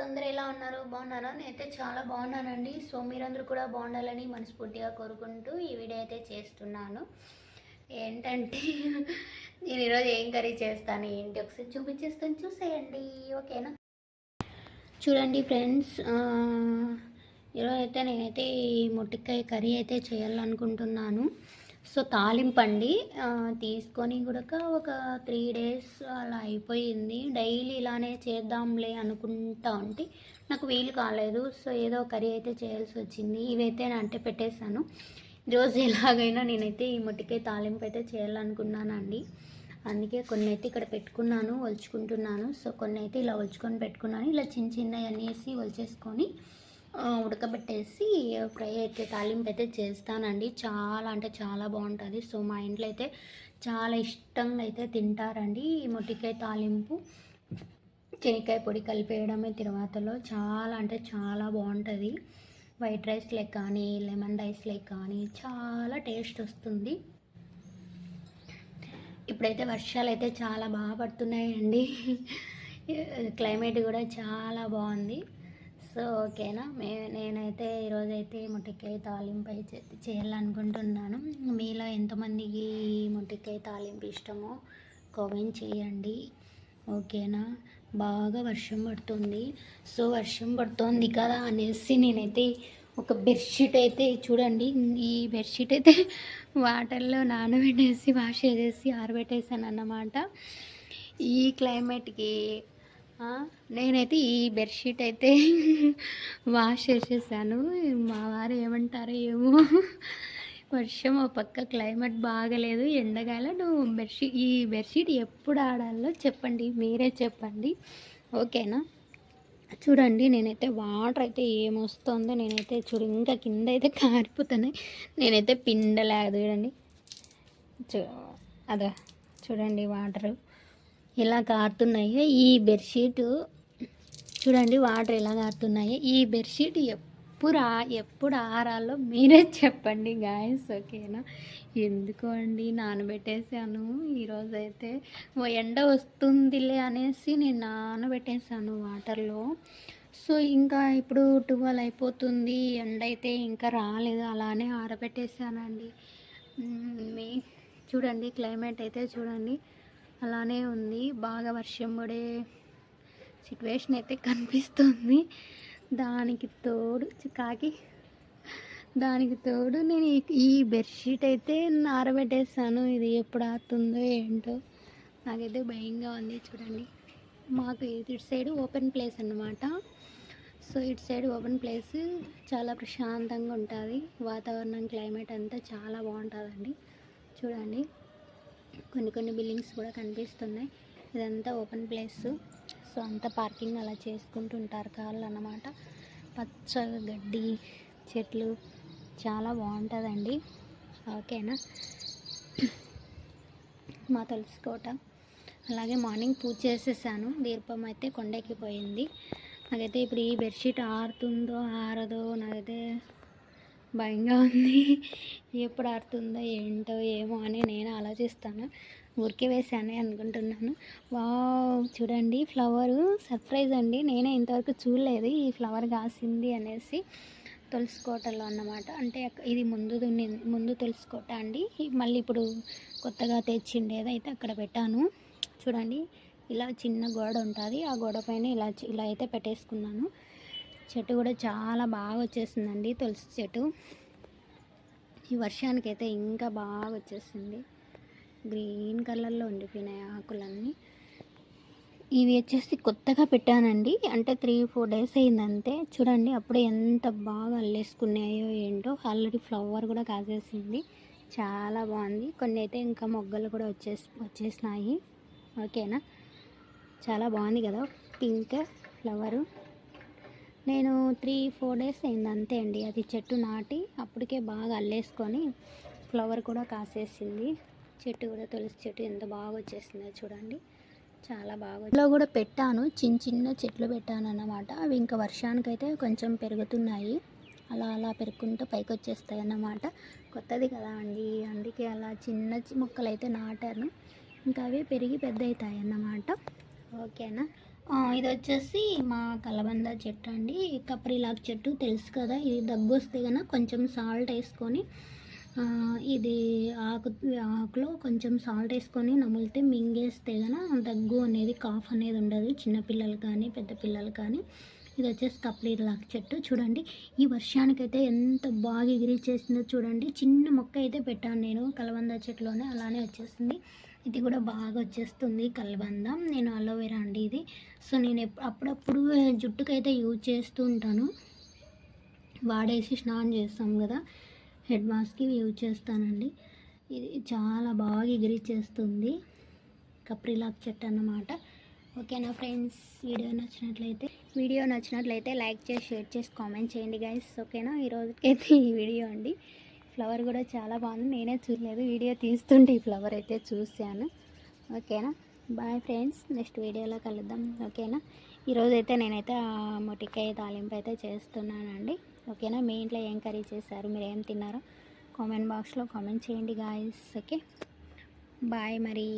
అందరూ ఎలా ఉన్నారు? బాగున్నారా? నేనైతే చాలా బాగున్నానండి. సో మీరందరూ కూడా బాగుండాలని మనస్ఫూర్తిగా కోరుకుంటూ ఈ వీడియో అయితే చేస్తున్నాను. ఏంటంటే నేను ఈరోజు ఏం కర్రీ చేస్తాను ఏంటి ఒకసారి చూపించేస్తాను, చూసేయండి. ఓకేనా? చూడండి ఫ్రెండ్స్, ఈరోజు అయితే నేనైతే ఈ మొట్టికాయ కర్రీ అయితే చేయాలనుకుంటున్నాను. సో తాలింపండి, తీసుకొని కూడా ఒక 3 డేస్ అలా అయిపోయింది. డైలీ ఇలానే చేద్దాంలే అనుకుంటా ఉంటే నాకు వీలు కాలేదు. సో ఏదో కర్రీ అయితే చేయాల్సి వచ్చింది. ఇవైతే నేను అంటే పెట్టేశాను. ఈరోజు ఎలాగైనా నేనైతే ఈ మొట్టికాయ తాలింపు అయితే చేయాలనుకున్నానండి. అందుకే కొన్ని అయితే ఇక్కడ పెట్టుకున్నాను, ఒలుచుకుంటున్నాను. సో కొన్ని అయితే ఇలా ఒలుచుకొని పెట్టుకున్నాను. ఇలా చిన్న చిన్నవి అనేసి ఒలిచేసుకొని ఉడకబెట్టేసి ఫ్రై అయితే తాలింపు అయితే చేస్తానండి. చాలా అంటే చాలా బాగుంటుంది. సో మా ఇంట్లో అయితే చాలా ఇష్టంగా అయితే తింటారండి ఈ మొట్టికాయ తాలింపు. శనక్కాయ పొడి కలిపేయడమే తర్వాతలో చాలా అంటే చాలా బాగుంటుంది. వైట్ రైస్ లెక్క కానీ లెమన్ రైస్ లెక్క కానీ చాలా టేస్ట్ వస్తుంది. ఇప్పుడైతే వర్షాలు అయితే చాలా బాగా పడుతున్నాయండి. క్లైమేట్ కూడా చాలా బాగుంది. సో ఓకేనా, నేనైతే ఈరోజైతే మొట్టికాయ తాలింపు అయితే చేయాలనుకుంటున్నాను. మీలో ఎంతమందికి మొట్టికాయ తాలింపు ఇష్టమో కామెంట్ చేయండి. ఓకేనా? బాగా వర్షం పడుతుంది. సో వర్షం పడుతుంది కదా అనేసి నేనైతే ఒక బెడ్షీట్ అయితే చూడండి, ఈ బెడ్షీట్ అయితే వాటర్లో నానబెట్టేసి వాష్ చేసేసి ఆరబెట్టేసాను అన్నమాట. ఈ క్లైమేట్కి నేనైతే ఈ బెడ్షీట్ అయితే వాష్ చేసేసాను. మా వారు ఏమంటారో ఏమో, వర్షం ఓ పక్క క్లైమేట్ బాగలేదు, ఎండగాల నువ్వు ఈ బెడ్షీట్ ఎప్పుడు ఆడాలో చెప్పండి, మీరే చెప్పండి. ఓకేనా? చూడండి, నేనైతే వాటర్ అయితే ఏమొస్తుందో నేనైతే ఇంకా కింద అయితే కారిపోతున్నాయి. నేనైతే పిండలేదు. చూడండి, అదా చూడండి వాటరు ఎలా కారుతున్నాయో. ఈ బెడ్షీట్ చూడండి వాటర్ ఎలా కారుతున్నాయో. ఈ బెడ్షీట్ ఎప్పుడు ఆరాలో మీరే చెప్పండి గాయస్. ఓకేనా? ఎందుకు అండి నానబెట్టేసాను. ఈరోజైతే ఎండ వస్తుందిలే అనేసి నేను నానబెట్టేసాను వాటర్లో. సో ఇంకా ఇప్పుడు 12 అయిపోతుంది, ఎండ అయితే ఇంకా రాలేదు, అలానే ఆరబెట్టేసానండి. చూడండి క్లైమేట్ అయితే చూడండి అలానే ఉంది. బాగా వర్షం పడే సిట్యువేషన్ అయితే కనిపిస్తుంది. దానికి తోడు నేను ఈ బెడ్షీట్ అయితే ఆరబెట్టేసాను. ఇది ఎప్పుడు ఆరుతుందో ఏంటో నాకైతే భయంగా ఉంది. చూడండి, మాకు ఇటు సైడ్ ఓపెన్ ప్లేస్ అన్నమాట. సో ఇటు సైడ్ ఓపెన్ ప్లేస్ చాలా ప్రశాంతంగా ఉంటుంది. వాతావరణం క్లైమేట్ అంతా చాలా బాగుంటుందండి. చూడండి, కొన్ని బిల్డింగ్స్ కూడా కనిపిస్తున్నాయి. ఇదంతా ఓపెన్ ప్లేస్. సో అంతా పార్కింగ్ అలా చేసుకుంటుంటారు కార్లు అన్నమాట. పచ్చగా గడ్డి చెట్లు చాలా బాగుంటుందండి. ఓకేనా? మా తులసి కోట. అలాగే మార్నింగ్ పూజ చేసేసాను. దీపం అయితే కొండెక్కిపోయింది. నాకైతే ఇప్పుడు ఈ బెడ్షీట్ ఆరుతుందో ఆరదో నాకైతే భయంగా ఉంది. ఎప్పుడు ఆడుతుందో ఏంటో ఏమో అని నేను ఆలోచిస్తాను. ఊరికే వేసానే అనుకుంటున్నాను. వావ్, చూడండి ఫ్లవరు సర్ప్రైజ్ అండి. నేనే ఇంతవరకు చూడలేదు ఈ ఫ్లవర్ కాసింది అనేసి. తులసి కోటలో అన్నమాట. అంటే ఇది ముందు తులసి కోట అండి. మళ్ళీ ఇప్పుడు కొత్తగా తెచ్చిండేది అయితే అక్కడ పెట్టాను. చూడండి, ఇలా చిన్న గోడ ఉంటుంది. ఆ గోడ పైన ఇలా అయితే పెట్టేసుకున్నాను. చెట్టు కూడా చాలా బాగా వచ్చేసిందండి తులసి చెట్టు. ఈ వర్షానికి అయితే ఇంకా బాగా వచ్చేసింది. గ్రీన్ కలర్లో ఉండిపోయినాయి ఆకులన్నీ. ఇవి వచ్చేసి కొత్తగా పెట్టానండి. అంటే 3-4 డేస్ అయిందంతే. చూడండి అప్పుడే ఎంత బాగా అల్లేసుకున్నాయో ఏంటో. ఆల్రెడీ ఫ్లవర్ కూడా కాసేసింది. చాలా బాగుంది. కొన్ని అయితే ఇంకా మొగ్గలు కూడా వచ్చేసినాయి. ఓకేనా? చాలా బాగుంది కదా పింక్ ఫ్లవరు. నేను 3-4 డేస్ అయింది అంతే అండి అది చెట్టు నాటి. అప్పటికే బాగా అల్లేసుకొని ఫ్లవర్ కూడా కాసేసింది. చెట్టు కూడా తులసి చెట్టు ఎంత బాగా వచ్చేసిందో చూడండి, చాలా బాగా. ఇంట్లో కూడా పెట్టాను, చిన్న చెట్లు పెట్టాను అన్నమాట. అవి ఇంకా వర్షానికైతే కొంచెం పెరుగుతున్నాయి. అలా పెరుగుకుంటూ పైకి వచ్చేస్తాయి అన్నమాట. కొత్తది కదా అండి, అందుకే అలా చిన్న మొక్కలు అయితే నాటాను. ఇంకా అవే పెరిగి పెద్ద అవుతాయి అన్నమాట. ఓకేనా? ఇది వచ్చేసి మా కలబంద చెట్టు అండి. కప్రిలాక్ చెట్టు తెలుసు కదా, ఇది దగ్గు వస్తే కనుక కొంచెం సాల్ట్ వేసుకొని ఇది ఆకులో కొంచెం సాల్ట్ వేసుకొని నమిలితే మింగేస్తే కనుక దగ్గు అనేది కాఫ్ అనేది ఉండదు, చిన్నపిల్లలు కానీ పెద్ద పిల్లలు కానీ. ఇది వచ్చేసి కప్రిలాక్ చెట్టు చూడండి. ఈ వర్షానికైతే ఎంత బాగా ఎగిరిచేసిందో చూడండి. చిన్న మొక్క అయితే పెట్టాను నేను కలబంద చెట్టులోనే, అలానే వచ్చేసింది. ఇది కూడా బాగా వచ్చేస్తుంది కలబంద. నేను అలోవెరా అండి ఇది. సో నేను అప్పుడప్పుడు జుట్టుకైతే యూజ్ చేస్తూ ఉంటాను, వాడేసి స్నానం చేస్తాం కదా, హెడ్ మాస్క్కి యూజ్ చేస్తానండి. ఇది చాలా బాగా ఎగిరిచేస్తుంది కప్రిలాక్ చెట్టు అన్నమాట. ఓకేనా ఫ్రెండ్స్, వీడియో నచ్చినట్లయితే లైక్ చేసి షేర్ చేసి కామెంట్ చేయండి గైస్. ఓకేనా, ఈరోజుకైతే ఈ వీడియో అండి. ఫ్లవర్ కూడా చాలా బాగుంది, నేనే చూడలేదు, వీడియో తీస్తుంటే ఈ ఫ్లవర్ అయితే చూశాను. ఓకేనా, బాయ్ ఫ్రెండ్స్, నెక్స్ట్ వీడియోలో కలుద్దాం. ఓకేనా, ఈరోజైతే నేనైతే మొటికాయ తాలింపు అయితే చేస్తున్నానండి. ఓకేనా, మీ ఇంట్లో ఏం కర్రీ చేశారు, మీరు ఏం తిన్నారో కామెంట్ బాక్స్లో కామెంట్ చేయండి గాయస్. ఓకే, బాయ్ మరి.